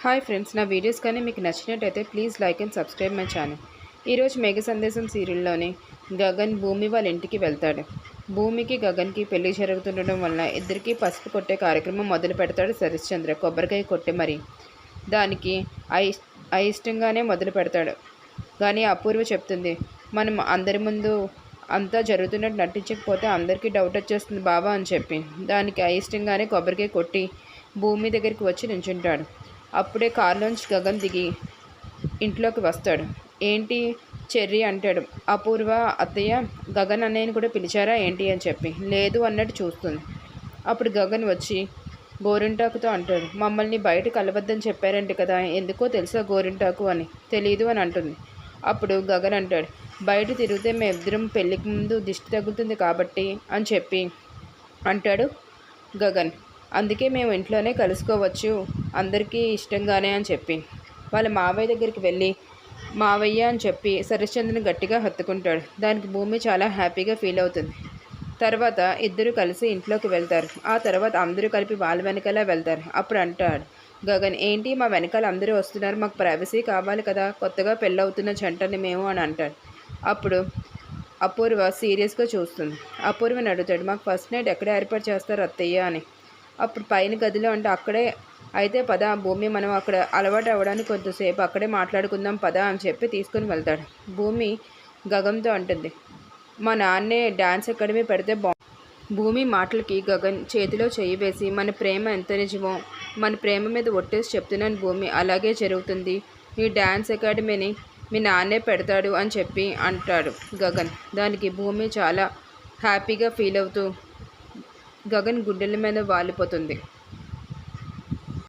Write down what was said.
Hi friends, నా videos కానీ మీకు నచ్చినట్టయితే please like and subscribe my channel. ఈరోజు మేఘ సందేశం సీరియల్లోని గగన్ భూమి వాళ్ళ ఇంటికి వెళ్తాడు. భూమికి గగన్కి పెళ్లి జరుగుతుండడం వలన ఇద్దరికి పసుపు కొట్టే కార్యక్రమం మొదలు పెడతాడు సరిశ్చంద్ర. కొబ్బరికాయ కొట్టి మరి దానికి అయిష్టంగానే మొదలు పెడతాడు. కానీ అపూర్వ చెప్తుంది, మనం అందరి ముందు అంతా జరుగుతున్నట్టు నటించకపోతే అందరికీ డౌట్ వచ్చేస్తుంది బాబా అని చెప్పి దానికి అయిష్టంగానే కొబ్బరికాయ కొట్టి భూమి దగ్గరికి వచ్చి నించుంటాడు. అప్పుడే కారులోంచి గగన్ దిగి ఇంట్లోకి వస్తాడు. ఏంటి చెర్రీ అంటాడు. అపూర్వ అత్తయ్య గగన్ అన్నయ్యని కూడా పిలిచారా ఏంటి అని చెప్పి లేదు అన్నట్టు చూస్తుంది. అప్పుడు గగన్ వచ్చి గోరింటాకుతో అంటాడు, మమ్మల్ని బయట కలవద్దని చెప్పారంటే కదా, ఎందుకో తెలుసా గోరింటాకు అని. తెలీదు అని అంటుంది. అప్పుడు గగన్ అంటాడు, బయట తిరిగితే మేమిద్దరం పెళ్ళికి ముందు దిష్టి తగులుతుంది కాబట్టి అని చెప్పి అంటాడు గగన్. అందుకే మేము ఇంట్లోనే కలుసుకోవచ్చు అందరికీ ఇష్టంగానే అని చెప్పి వాళ్ళ మావయ్య దగ్గరికి వెళ్ళి మావయ్య అని చెప్పి సరిశ్చంద్రని గట్టిగా హత్తుకుంటాడు. దానికి భూమి చాలా హ్యాపీగా ఫీల్ అవుతుంది. తర్వాత ఇద్దరు కలిసి ఇంట్లోకి వెళ్తారు. ఆ తర్వాత అందరూ కలిపి వాళ్ళ వెనకాల వెళ్తారు. అప్పుడు అంటాడు గగన్, ఏంటి మా వెనకాల అందరూ వస్తున్నారు, మాకు ప్రైవసీ కావాలి కదా, కొత్తగా పెళ్ళవుతున్న జంటని మేము అని అంటాడు. అప్పుడు అపూర్వ సీరియస్గా చూస్తుంది. అపూర్వని అడుగుతాడు, మాకు ఫస్ట్ నైట్ ఎక్కడ ఏర్పాటు చేస్తారు అత్తయ్య అని. అప్పుడు పైన గదిలో అంటే అక్కడే అయితే పద భూమి, మనం అక్కడ అలవాటు అవ్వడానికి కొంతసేపు అక్కడే మాట్లాడుకుందాం పద అని చెప్పి తీసుకుని వెళ్తాడు. భూమి గగన్తో అంటుంది, మా నాన్నే డ్యాన్స్ అకాడమీ పెడితే భూమి మాటలకి గగన్ చేతిలో చెయ్యి వేసి, మన ప్రేమ ఎంత నిజమో, మన ప్రేమ మీద ఒట్టేసి చెప్తున్నాను భూమి, అలాగే జరుగుతుంది. ఈ డ్యాన్స్ అకాడమీని మీ నాన్నే పెడతాడు అని చెప్పి అంటాడు గగన్. దానికి భూమి చాలా హ్యాపీగా ఫీల్ అవుతూ గగన్ గుండెల మీద వాలిపోతుంది.